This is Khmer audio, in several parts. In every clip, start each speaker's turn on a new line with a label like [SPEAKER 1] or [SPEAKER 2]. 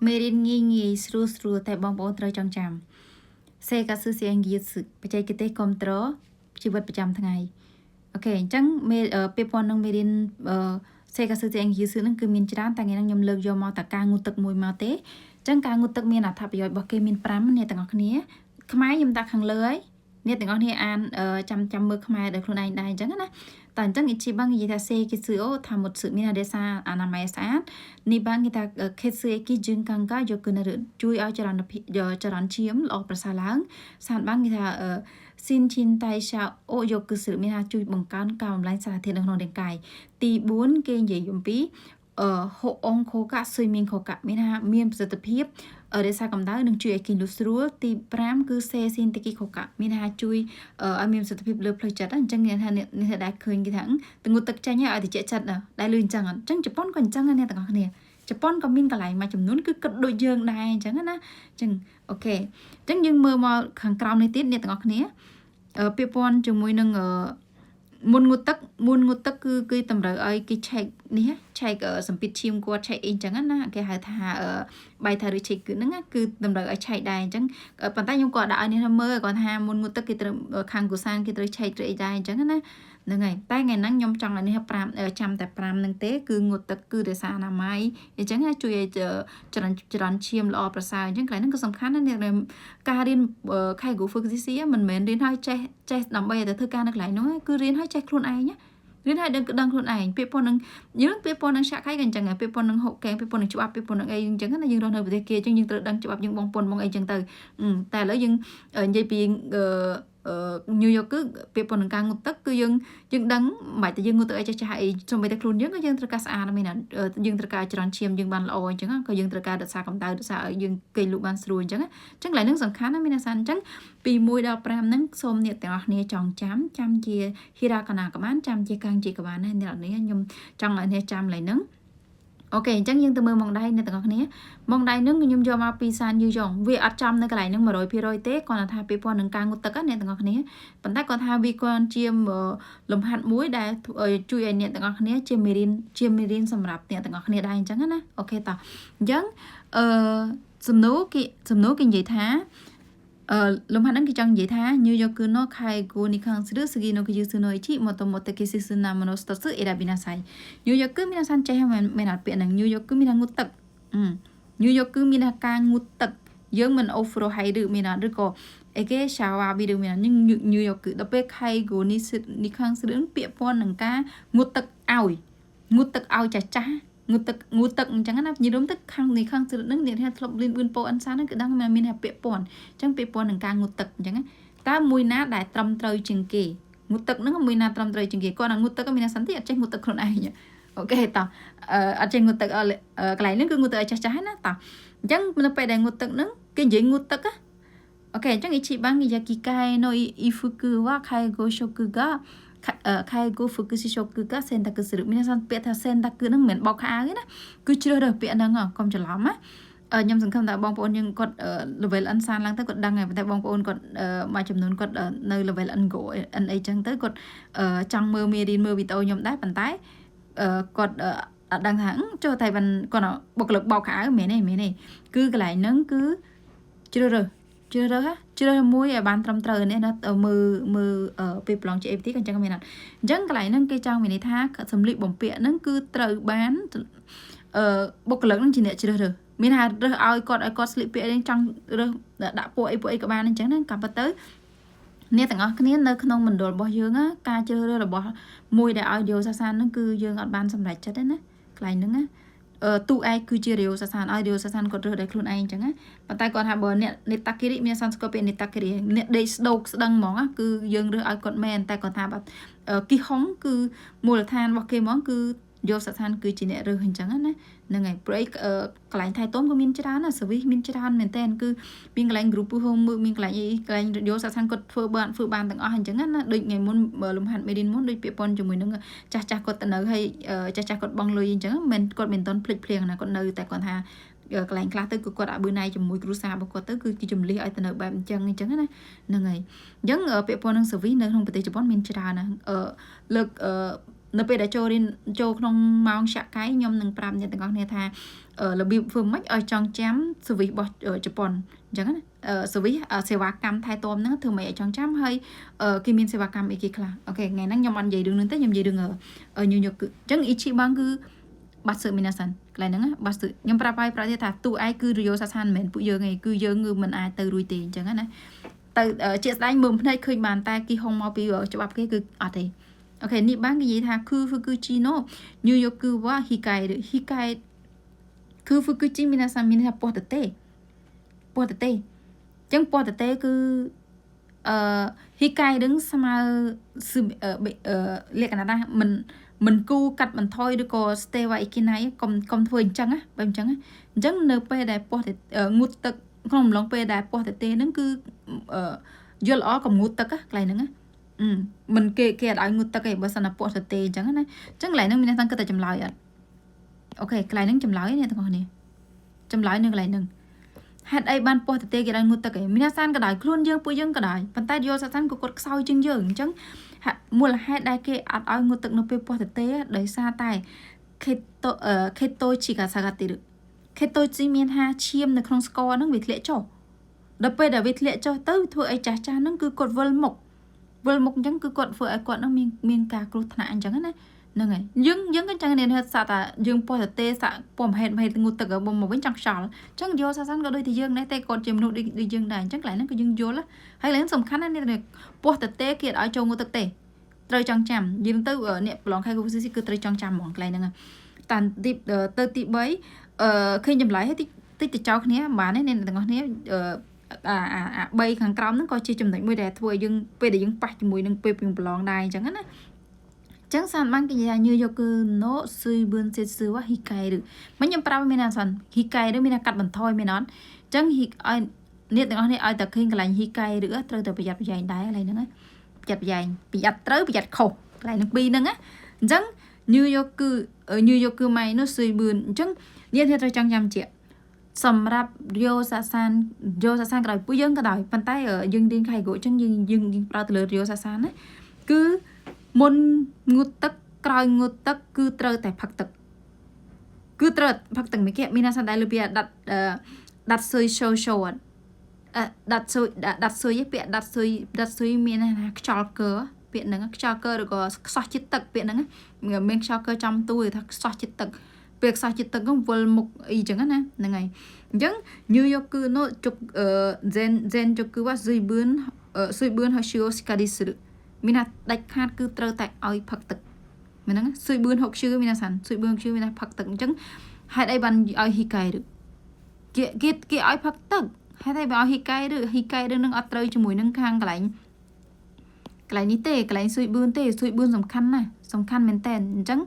[SPEAKER 1] មេរៀនងាយស្រួលតែបងប្អូនត្រូវចងចាំសេកាស៊ឺសៀងយឺសបច្ចេកទេសគ្រប់គ្រងជីវិតប្រចាំថ្ងៃអូខេអញ្ចឹងពេលប៉ុណ្ណឹងមេរៀនសេកាស៊ឺសៀងយឺសហ្នឹងគឺមានច្រើនតែថ្ងៃហ្នឹងខ្ញុំលើកយកមកតែការងូតទឹកមួយមកទេអញ្ចឹងការងូតទឹកមានអត្ថប្រយោជន៍របស់គេមាន5អ្នកទាំងអស់គ្នាខ្មែរខ្ញុំដាក់ខាងលើហើយអ្នកទាំងអស់គ្នាអានចាំមើលខ្មែរដោយខ្លួនឯងដែរអញ្ចឹងណាតែអញ្ចឹងichi bang និយាយថាសេគេសឺអូថាមុតសឺមានរក្សាអនាម័យស្អាតនេះបានគេថាខេតសឺអេគីជឹងកាំងកាយកគនរជួយឲ្យចរន្តឈាមល្អប្រសើរឡើងសានបានគេថាស៊ីនឈិនតៃឆាអូយកគឺសឺមានថាជួយបង្កើនការបំលែងសារធាតុនៅក្នុងរាងកាយទី4គេនិយាយអំពីហូអងខូកាស៊ុយមៀងខូកាមានថាមានប្រសិទ្ធភាពរក្សាកម្ដៅនិងជួយឲ្យគេងលូស្រួលទី5គឺសេស៊ីនតេគីខូកាមានថាជួយឲ្យមានប្រសិទ្ធភាពលើផ្លូវចិត្តអញ្ចឹងគេថានេះដែរឃើញគេថាទងូតទឹកចាញ់ឲ្យតិចចិត្តដែរលឺអញ្ចឹងអញ្ចឹងជប៉ុនក៏អញ្ចឹងអ្នកទាំងអស់គ្នាជប៉ុនក៏មានកន្លែងមួយចំនួនគឺគិតដូចយើងដែរអញ្ចឹងណាអញ្ចឹងអូខេអញ្ចឹងយើងមើលមកខាងក្រោមនេះទៀតអ្នកទាំងអស់គ្នាពាក់ព័ន្ធជាមួយនឹងមុនងូតទឹកគឺតម្រូវឲ្យគេឆែកនេះឆែកសម្ពាធឈាមគាត់ឆែកអីអញ្ចឹងណាគេហៅថាបៃថាឬឆែកគឺហ្នឹងគឺតម្រូវឲ្យឆែកដែរអញ្ចឹងប៉ុន្តែខ្ញុំក៏ដាក់ឲ្យនេះមើលគាត់ថាមុនងូតទឹកគេត្រូវខាងកុសានគេត្រូវឆែកឬអីដែរអញ្ចឹងណាហ្នឹងហើយតែថ្ងៃហ្នឹងខ្ញុំចង់ឲ្យនេះ5ចាំតែ5ហ្នឹងទេគឺងូតទឹកគឺរក្សាអនាម័យអញ្ចឹងជួយឲ្យចរន្តឈាមល្អប្រសើរអញ្ចឹងកន្លែងហ្នឹងក៏សំខាន់ណាស់ការរៀនខៃហ្គូហ្វឹកស៊ីស៊ីមិនមែនរៀនឲ្យចេះដើម្បីឲ្យទៅធ្វើការនៅកន្លែងនោះគឺរៀនឲ្យចេះខ្លួនឯងណារៀនឲ្យដឹងខ្លួនឯងពាក្យប៉ុណ្្នឹងយើងពាក្យប៉ុណ្្នឹងឆាក់ខៃក៏អញ្ចឹងពាក្យប៉ុណ្្នឹងហុកកែពាក្យប៉ុណ្្នឹងច្បាប់ពាក្យប៉ុណ្្នឹងអីអញ្ចឹងណាយើងរស់នៅប្រទេសគេអញ្ចឹងយើងត្រូវដឹងច្បាប់យើងបងប៉ុនបងអីអញ្ចឹងទៅតែឥឡូវយើងនិយាយពីញូវយ៉កគឺពាក្យប៉ុណ្្នឹងការងូតទឹកគឺយើងដឹងមិនបាច់តែយើងងូតទឹកអីចាស់អីសូម្បីតែខ្លួនយើងក៏យើងត្រូវការស្អាតមែនណាយើងត្រូវការចរន្តឈាមយើងបានល្អអញ្ចឹងក៏យើងត្រូវការរក្សាកម្ដៅរក្សាឲ្យយើងគេងលក់បានស្រួលអញ្ចឹងកន្លែងហ្នឹងសំខាន់ណាមានអាសាអញ្ចឹងពី1ដល់5ហ្នឹងសូមអ្នកទាំងអស់គ្នាចងចាំជាហីរ៉ាកាណាក៏បានចាំជាកាំងជាក៏បានដែរអ្នកនេះខ្ញុំចង់ឲ្យអ្នកចាំកន្លែងហ្នឹងអូខេអញ្ចឹងយើងទៅមើលម៉ងដៃអ្នកទាំងអស់គ្នាម៉ងដៃហ្នឹងខ្ញុំយកមកពីសានយូយ៉ងវាអត់ចំនៅកន្លែងហ្នឹង 100% ទេគាត់ថាពាក្យប៉ុណ្្នឹងការងូតទឹកអ្នកទាំងអស់គ្នាប៉ុន្តែគាត់ថាវាគាត់ជាលំហាត់មួយដែលជួយឲ្យអ្នកទាំងអស់គ្នាជាមេរៀនសម្រាប់អ្នកទាំងអស់គ្នាដែរអញ្ចឹងណាអូខេតោះអញ្ចឹងសំណួរគេនិយាយថាលំហាត់ហ្នឹងគេចង់និយាយថាញូយ៉កគឺណូខៃគូនីខាងស្ឬស្គីណូគឺយូស៊ូណូអ៊ីជីម៉ូតូម៉ូតេគេស៊ីស៊ូណាម៉ូណូស្តស៊ឺអេរ៉ាប៊ីណាសៃញូយ៉កគឺមានអាសានចេះមែនអត់ពាក្យហ្នឹងញូយ៉កគឺមានថាងូតទឹកញូយ៉កគឺមានថាការងូតទឹកយើងមិនអូហ្វ្រហៃឬមានអត់ឬក៏អីគេឆាវ៉ាប៊ីឬមានអត់ញូយ៉កគឺដល់ពេលខៃគូនីខាងស្ឬពាក្យព័ន្ធនឹងការងូតទឹកឲ្យចាស់ងូតទឹកអញ្ចឹងណានិយាយរួមទឹកខាងស្រុតហ្នឹងអ្នកថាធ្លាប់រៀនបឿនពោអិនសានហ្នឹងគឺដឹងមានថាពាក្យព័ន្ធអញ្ចឹងពាក្យព័ន្ធនឹងការងូតទឹកអញ្ចឹងតើមួយណាដែលត្រឹមត្រូវជាងគេងូតទឹកហ្នឹងមួយណាត្រឹមត្រូវជាងគេគាត់ថាងូតទឹកមានអាសន្តិអត់ចេះងូតទឹកខ្លួនឯងអូខេតោះអត់ចេះងូតទឹកកន្លែងហ្នឹងគឺងូតទឹកឲ្យចាស់ណាតោះអញ្ចឹងនៅពេលដែលងូតទឹកហ្នឹងគេនិយាយងូតទឹកអូខេអញ្ចឹងichi bang yaki kai no ifuku wa kaigo shoku ga kaigo fukushi shoku ga sentaku suru មានន័យថាពាក្យថា sentaku ហ្នឹងមិនមែនបោកខោអាវទេណាគឺជ្រើសរើសពាក្យហ្នឹងកុំច្រឡំណាខ្ញុំសង្ឃឹមថាបងប្អូនយើងគាត់ level N សានឡើងទៅគាត់ដឹងហើយតែបងប្អូនគាត់មួយចំនួនគាត់នៅ level N go N អីចឹងទៅគាត់ចង់មើលមេរៀនមើលវីដេអូខ្ញុំដែរប៉ុន្តែគាត់អត់ដឹងថាចូលតែគាត់បុគ្គលិកបោកខោអាវមែនទេគឺកន្លែងហ្នឹងគឺជ្រើសរើសមួយឲ្យបានត្រឹមត្រូវនេះណាមើលពេលប្រឡង GPT ក៏អញ្ចឹងមានអត់អញ្ចឹងកន្លែងហ្នឹងគេចង់មានន័យថាសម្លៀកបំពាក់ហ្នឹងគឺត្រូវបានបុគ្គលិកហ្នឹងជាអ្នកជ្រើសរើសមានថារើសឲ្យគាត់ស្លៀកពាក់អីចង់រើសដាក់ពួកអីក៏បានអញ្ចឹងណាក៏ប៉ុន្តែអ្នកទាំងអស់គ្នានៅក្នុងមណ្ឌលរបស់យើងការជ្រើសរើសរបស់មួយដែលឲ្យយោសាសានហ្នឹងគឺយើងអត់បានសម្រេចចិត្តទេណាកន្លែងហ្នឹងណាទូឯកគឺជារាវសាសានឲ្យរាវសាសានគាត់រើសដោយខ្លួនឯងអញ្ចឹងណាប៉ុន្តែគាត់ថាបើអ្នកនេតាគិរិមានសានស្គាល់ពាក្យនេតាគិរិអ្នកដេកស្ដោកស្ដឹងហ្មងគឺយើងរើសឲ្យគាត់មែនតែគាត់ថាបាទគីហុងគឺមូលដ្ឋានរបស់គេហ្មងគឺយោសាសានគឺជាអ្នករើសអញ្ចឹងណាហ្នឹងហើយព្រៃកន្លែងថៃតុំក៏មានច្រើនណាសវិសមានច្រើនមែនតើគឺមានកន្លែង group home មានកន្លែងកន្លែងយោសាសានគាត់ធ្វើបានទាំងអស់អញ្ចឹងណាដូចថ្ងៃមុនលំហាត់មេរៀនមុនដូចពាក្យប៉ុនជាមួយនឹងចាស់គាត់ទៅនៅហើយចាស់គាត់បងលុយអញ្ចឹងមិនគាត់មិនតន់ភ្លេចភ្លៀងណាគាត់នៅតែគាត់ថាកន្លែងខ្លះទៅគឺគាត់អត់បឺណៃជាមួយគ្រូសារបស់គាត់ទៅគឺគេចម្លៀសឲ្យទៅនៅបែបអញ្ចឹងណាហ្នឹងហើយអញ្ចឹងពាក្យប៉ុននឹងសវិសនៅក្នុងប្រទេសជប៉ុនមានច្រើនណាលើក នៅពេលដែលចូលក្នុងម៉ោងឆាក់កាយខ្ញុំនឹងប្រាប់អ្នកទាំងអស់គ្នាថារបៀបធ្វើម៉េចឲ្យចងចាំសេវីសរបស់ជប៉ុនអញ្ចឹងណាសេវីសសេវាកម្មថែទាំហ្នឹងធ្វើម៉េចឲ្យចងចាំហើយគេមានសេវាកម្មអីគេខ្លះអូខេថ្ងៃហ្នឹងខ្ញុំអត់និយាយរឿងហ្នឹងទេខ្ញុំនិយាយរឿងញញឹកគឺអញ្ចឹងអ៊ីឈីបាំងគឺបាត់សឺមីណាសាន់កន្លែងហ្នឹងបាត់សឺខ្ញុំប្រាប់ឲ្យប្រហែលថាទូឯងគឺរយោសាសានមិនមែនពួកយើងទេគឺយើងគឺមិនអាចទៅរួចទេអញ្ចឹងណាទៅជាក់ស្ដែងមើលភ្នែកឃើញបានតែគេហុងមកពីច្បាប់គេគឺអត់ទេអូខេនេះបាននិយាយថាគឺហ្វឺគឺជីណូញូយ៉ូគឺវ៉ាហ៊ីកៃគឺហ្វឺគឺជីមីណាសាមីណាពោះតេអញ្ចឹងពោះតេគឺហ៊ីកៃដឹងស្មើលក្ខណៈថាមិនគូកាត់បន្ថយឬក៏ stay វ៉ៃគីណៃកុំធ្វើអញ្ចឹងណាបែបអញ្ចឹងអញ្ចឹងនៅពេលដែលពោះងូតទឹកក្នុងអំឡុងពេលដែលពោះតេហ្នឹងគឺយល់ល្អកុំងូតទឹកកន្លែងហ្នឹងណាមិនគេអត់ឲ្យងូតទឹកទេបើសិនណាពោះតេអញ្ចឹងណាអញ្ចឹងកន្លែងហ្នឹងមានថាគិតតែចម្លើយអត់អូខេកន្លែងហ្នឹងចម្លើយនេះទាំងអស់គ្នាចម្លើយនៅកន្លែងហ្នឹងហេតុអីបានពោះតេគេឲ្យងូតទឹកឯងមានសានក៏ដោយខ្លួនយើងពួកយើងក៏ដោយប៉ុន្តែយកសានក៏គាត់ខ្សោយជាងយើងអញ្ចឹងមូលហេតុដែលគេអត់ឲ្យងូតទឹកនៅពេលពោះតេដោយសារតែខេតូជីកាសាកាទីរខេតូជីមានថាឈាមនៅក្នុងស្ករហ្នឹងវាធ្លាក់ចុះដល់ពេលដែលវាធ្លាក់ចុះទៅធ្វើឲ្យចាស់ហ្នឹងគឺគាត់វិលមុខអញ្ចឹងគឺគាត់ធ្វើឲ្យគាត់ហ្នឹងមានការគ្រោះថ្នាក់អញ្ចឹងណាហ្នឹងហើយយើងក៏ចឹងនេះថាថាយើងពោះតេសាក់ពុំហេតុងូតទឹកមកវិញចង់ខ្យល់អញ្ចឹងយកសាសានក៏ដូចតែយើងដែរតែគាត់ជាមនុស្សដូចយើងដែរអញ្ចឹងកន្លែងហ្នឹងក៏យើងយល់ហើយកន្លែងសំខាន់ណាស់នេះពោះតេគេឲ្យចូលងូតទឹកទេត្រូវចងចាំយើងទៅអ្នកប្រឡងខែគូស៊ីគឺត្រូវចងចាំហ្មងកន្លែងហ្នឹងតាន់ទៅទី3ឃើញចម្លើយតិចទៅចោលគ្នាបានទេអ្នកទាំងអស់គ្នាអា3ខាងក្រោមហ្នឹងក៏ជាចំណុចមួយដែលធ្វើឲ្យយើងពេលដែលយើងប៉ះជាមួយនឹងពេលពីប្រឡងដែរអញ្ចឹងណាចឹងសានបានគេនិយាយញឺយកគឺ no ស៊ុយបឿនសេស៊ឺវ៉ាហ៊ីកៃឬមិនខ្ញុំប្រាប់មានណាសានហ៊ីកៃឬមានកាត់បន្ថយមែនអត់ចឹងឲ្យអ្នកទាំងអស់នេះឲ្យតែឃើញកន្លែងហ៊ីកៃឬត្រូវតែប្រយ័ត្នប្រយែងដែរកន្លែងហ្នឹងណាប្រយ័ត្នប្រយែងប្រយ័ត្នត្រូវប្រយ័ត្នខុសកន្លែងហ្នឹងពីរហ្នឹងណាអញ្ចឹងញឺយកគឺម៉ៃនោះស៊ុយបឿនអញ្ចឹងអ្នកត្រូវចង់ចាំជាសម្រាប់យោសាសានក្រោយពួកយើងក៏ដោយប៉ុន្តែយើងរៀនខៃគោអញ្ចឹងយើងប្រើទៅលើយោសាសានណាគឺមុនងូតទឹកក្រោយងូតទឹកគឺត្រូវតែផឹកទឹកមិនគេមានណាសានដែរលើពីដាត់ស៊ុយshow អត់ដាត់ស៊ុយពាក្យដាត់ស៊ុយមានថាខ្យល់កើពាក្យហ្នឹងខ្យល់កើឬក៏ខ្សោះជាតិទឹកពាក្យហ្នឹងមានខ្យល់កើចំទួយថាខ្សោះជាតិទឹកពេលខ្សោះជាតិទឹកហ្នឹងវិលមុខអីចឹងណាហ្នឹងហើយអញ្ចឹងញឺយកគឺនោះជុកzenជុកគឺว่าស៊ុយបឿនហើយឈូស្កាឌីស្រមានថាដាច់ខាតគឺត្រូវតែឲ្យផឹកទឹកមែនហ្នឹងស៊ុយបឿន60ឈឺមានថាសានស៊ុយបឿន60មានថាផឹកទឹកអញ្ចឹងហេតុអីបានឲ្យហ៊ីកៃឬគេឲ្យផឹកទឹកហេតុអីបានឲ្យហ៊ីកៃឬនឹងអត់ត្រូវជាមួយនឹងខាងកន្លែងនេះទេកន្លែងស៊ុយបឿនទេស៊ុយបឿនសំខាន់ណាស់សំខាន់មែនតើអញ្ចឹង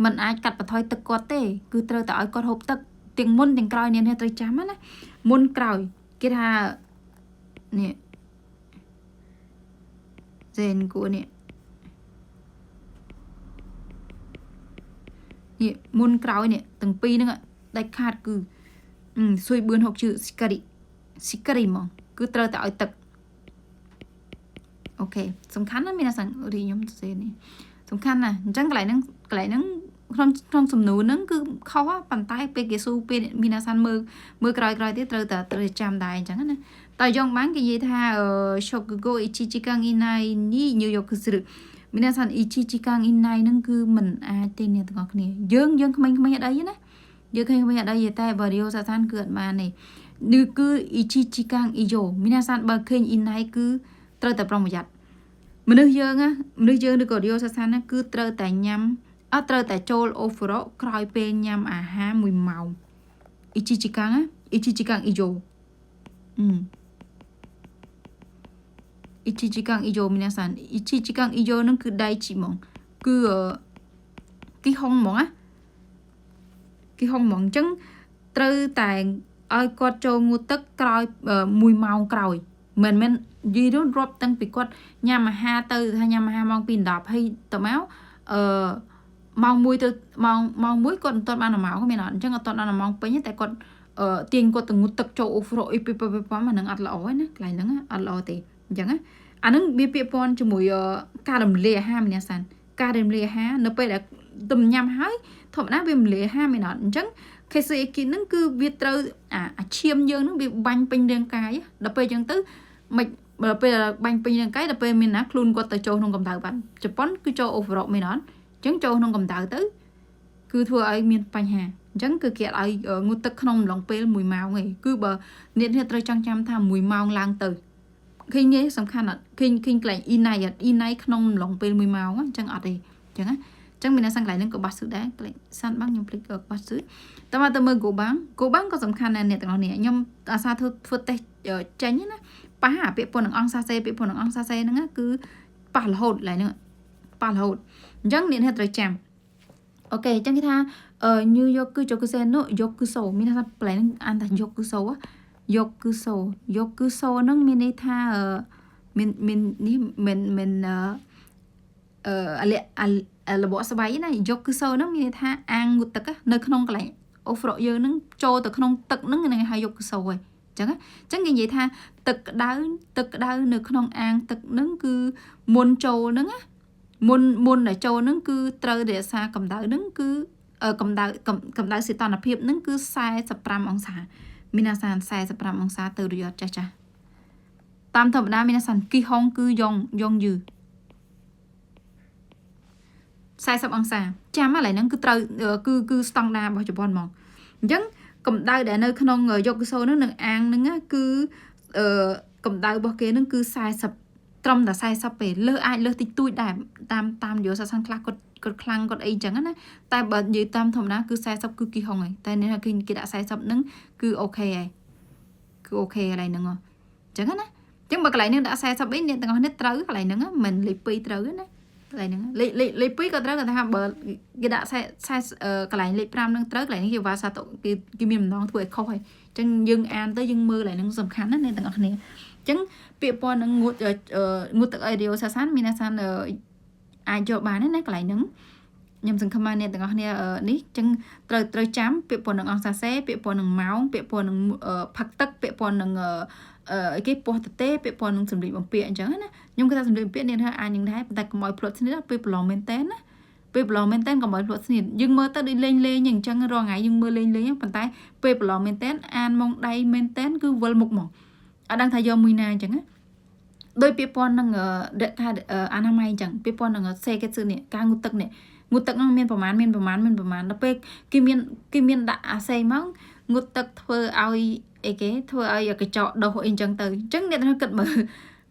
[SPEAKER 1] มันអាចកាត់បន្ថយទឹកគាត់ទេគឺត្រូវតែឲ្យគាត់ហូបទឹកទាំងមុនទាំងក្រោយនេះត្រូវចាំណាមុនក្រោយគេថានេះzen គួរនេះមុនក្រោយនេះទាំងពីរហ្នឹងដាច់ខាតគឺស៊ុយបឿន60ជឺស៊ីការីមកគឺត្រូវតែឲ្យទឹកអូខេសំខាន់ណាស់មានអាសាំងរីខ្ញុំសរសេរនេះសំខាន់ណាស់អញ្ចឹងកន្លែងហ្នឹងក្នុងសំណួរហ្នឹងគឺខុសប៉ុន្តែពេលគេស៊ូពេលមានអាសានមើលក្រោយទៀតត្រូវតែចាំដែរអញ្ចឹងណាតែយ៉ងបានគេនិយាយថាshokugo ichijikan inai ni nyoyoku suru មានអាសាន ichijikan inai ហ្នឹងគឺមិនអាចទេអ្នកទាំងអស់គ្នាយើងក្មេងៗអត់អីណាយើងក្មេងៗអត់អីតែបើរីយោសាសានគឺអត់បានទេនេះគឺ ichijikan iyo មានអាសានបើឃើញ inai គឺត្រូវតែប្រុងប្រយ័ត្នមនុស្សយើងឬក៏រីយោសាសានហ្នឹងគឺត្រូវតែញ៉ាំអត់ត្រូវតែចូលអូហ្វរ៉ូក្រោយពេលញ៉ាំអាហារ1ម៉ោងichijikan iyo ichijikan iyo 皆さんichijikan iyo នឹងគឺដៃជីហ្មងគឺគេហុងហ្មងណាគេហុងហ្មងអញ្ចឹងត្រូវតែឲ្យគាត់ចូលងូតទឹកក្រោយ1ម៉ោងក្រោយមិនមែននិយាយរាប់តាំងពីគាត់ញ៉ាំអាហារទៅថាញ៉ាំអាហារម៉ោង 2:10 ហើយទៅមកម៉ោង 1 ទៅម៉ោង 1គាត់មិនទាន់បាន1ម៉ោងមែនអត់អញ្ចឹងអត់ទាន់បាន1ម៉ោងពេញតែគាត់ទាញគាត់ទៅងូតទឹកចូលអូហ្វរ៉ូអីពីអាហ្នឹងអត់ល្អទេណាកន្លែងហ្នឹងអត់ល្អទេអញ្ចឹងណាអាហ្នឹងវាពាក់ព័ន្ធជាមួយការរំលាយអាហារមានអាសាន ការរំលាយអាហារនៅពេលដែលទំញ៉ាំហើយធម្មតាវារំលាយអាហារមែនអត់អញ្ចឹង KCAK ហ្នឹងគឺវាត្រូវអាឈាមយើងហ្នឹងវាបាញ់ពេញរាងកាយដល់ពេលអញ្ចឹងទៅមិនដល់ពេលបាញ់ពេញរាងកាយដល់ពេលមានណាខ្លួនគាត់ទៅចូលក្នុងកម្ដៅបាត់ជប៉ុនគឺចូល overall មែនអត់អញ្ចឹងចូលក្នុងកម្ដៅទៅគឺធ្វើឲ្យមានបញ្ហាអញ្ចឹងគឺគេឲ្យងូតទឹកក្នុងអំឡុងពេល1ម៉ោងឯងគឺបើអ្នកត្រូវចង់ចាំថា1ម៉ោងឡើងទៅឃើញនេះសំខាន់អត់ឃើញកន្លែង E-night ក្នុងអំឡុងពេល1ម៉ោងអញ្ចឹងអត់ទេអញ្ចឹងណាអញ្ចឹងមានអ្នកសង្កន្លែងហ្នឹងក៏បាត់ស៊ឺដែរសាន់បាំងខ្ញុំភ្លេចក៏បាត់ស៊ឺតែមកទៅមើល Go Bang ក៏សំខាន់ដែរអ្នកទាំងអស់នេះខ្ញុំអាសាធ្វើតេស្តចេញណាប៉ះអាពាក្យពន្ធនឹងអង្គសាសេពាក្យពន្ធនឹងអង្គសាសេហ្នឹងគឺប៉ះរហូតឡើយហ្នឹងប៉ះរហូតអញ្ចឹងអ្នកត្រូវចាំអូខេអញ្ចឹងគេថាNew York គឺ Yokusen យកគឺសូមានថាប្លែនអានថាយកគឺសូយកគឺសូហ្នឹងមានន័យថាមាននេះមិនរបបស្បៃណាយកគឺសូហ្នឹងមានន័យថាអាងងូតទឹកនៅក្នុងកន្លែងអូហ្វ្រកយើងហ្នឹងចូលទៅក្នុងទឹកហ្នឹងនឹងហៅយកគឺសូហើយអញ្ចឹងគេនិយាយថាទឹកក្តៅនៅក្នុងអាងទឹកហ្នឹងគឺមុនចូលហ្នឹងណាមុនដែលចូលហ្នឹងគឺត្រូវរក្សាកម្ដៅហ្នឹងគឺកម្ដៅសីតុណ្ហភាពហ្នឹងគឺ45អង្សាមានអាសាន45អង្សាទៅរយត់ចាស់តាមធម្មតាមានអាសានគីហុងគឺយ៉ងយឺ40អង្សាចាំឥឡូវហ្នឹងគឺត្រូវគឺស្តង់ដាររបស់ជប៉ុនហ្មងអញ្ចឹងកម្ដៅដែលនៅក្នុងយកគឺសូហ្នឹងនឹងអាងហ្នឹងគឺកម្ដៅរបស់គេហ្នឹងគឺ40ត្រឹមតែ40ពេលអាចលើសតិចតួចដែរតាមយុទ្ធសាស្ត្រខ្លះគាត់ខ្លាំងគាត់អីចឹងណាតែបើនិយាយតាមធម្មតាគឺ40គឺគីហុងហើយតែនេះគេដាក់40ហ្នឹងគឺអូខេហើយគឺអូខេកន្លែងហ្នឹងអញ្ចឹងណាអញ្ចឹងបើកន្លែងហ្នឹងដាក់40អីអ្នកទាំងអស់នេះត្រូវកន្លែងហ្នឹងមិនលេខ2ត្រូវណាកន្លែងហ្នឹងលេខ2ក៏ត្រូវគាត់ថាបើគេដាក់40កន្លែងលេខ5ហ្នឹងត្រូវកន្លែងនេះគេវ៉ាសាតុគេមានម្ដងធ្វើឲ្យខុសហើយអញ្ចឹងយើងអានទៅយើងមើលកន្លែងហ្នឹងសំខាន់ណាអ្នកទាំងអស់គ្នាអញ្ចឹងពាក្យពណ៌នឹងងូតទឹកអេរីអូសាសានមានអាសានអាចយកបានណាកន្លែងហ្នឹងខ្ញុំសង្ឃឹមថាអ្នកទាំងអស់គ្នានេះអញ្ចឹងត្រូវចាំពាក្យពណ៌នឹងអង្គសាសេពាក្យពណ៌នឹងម៉ោងពាក្យពណ៌នឹងផឹកទឹកពាក្យពណ៌នឹងគេពោះតទេពាក្យពណ៌នឹងសម្លៀកបំពាក់អញ្ចឹងណាខ្ញុំគាត់ថាសម្លៀកបំពាក់អ្នកថាអាចនឹងដែរតែកុំឲ្យផ្លុតស្នៀតពេលប្រឡងមែនតើណាពេលប្រឡងមែនតើកុំឲ្យផ្លុតស្នៀតយើងមើលទៅដូចលេងអញ្ចឹងរាល់ថ្ងៃយើងមើលលេងប៉ុន្តែពេលប្រឡងមែនតើអានម៉ងដៃមែនតើគឺវិលមុខមកអត់ដឹងថាយកមួយណាអញ្ចឹងណាដោយពាក្យពណ៌នឹងថាអនាម័យអញ្ចឹងពាក្យពណ៌នឹងសេកេស៊ឺនេះការងូតទឹកនេះងូតទឹកហ្នឹងមានប្រមាណដល់ពេលគេមានដាក់អាសេមកងូតទឹកធ្វើឲ្យអីគេធ្វើឲ្យកញ្ចក់ដុសអីអញ្ចឹងទៅអញ្ចឹងអ្នកត្រូវគិតមើល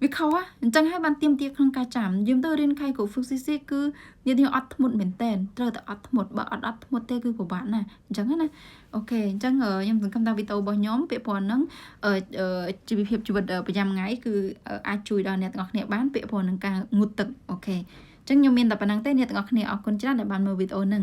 [SPEAKER 1] វាខុសអញ្ចឹងហើយបានទៀមទាក្នុងការចាំយើងទៅរៀនខៃកូហ្វូស៊ីស៊ីគឺយើងអត់ធ្មត់មែនតើត្រូវតែអត់ធ្មត់បើអត់ធ្មត់ទេគឺពិបាកណាស់អញ្ចឹងណាអូខេអញ្ចឹងខ្ញុំសង្ឃឹមថាវីដេអូរបស់ខ្ញុំពាក្យពណ៌ហ្នឹងជីវភាពជីវិតប្រចាំថ្ងៃគឺអាចជួយដល់អ្នកទាំងអស់គ្នាបានពាក្យពណ៌នឹងការងូតទឹកអូខេអញ្ចឹងខ្ញុំមានតែប៉ុណ្្នឹងទេអ្នកទាំងអស់គ្នាអរគុណច្រើនដែលបានមើលវីដេអូហ្នឹង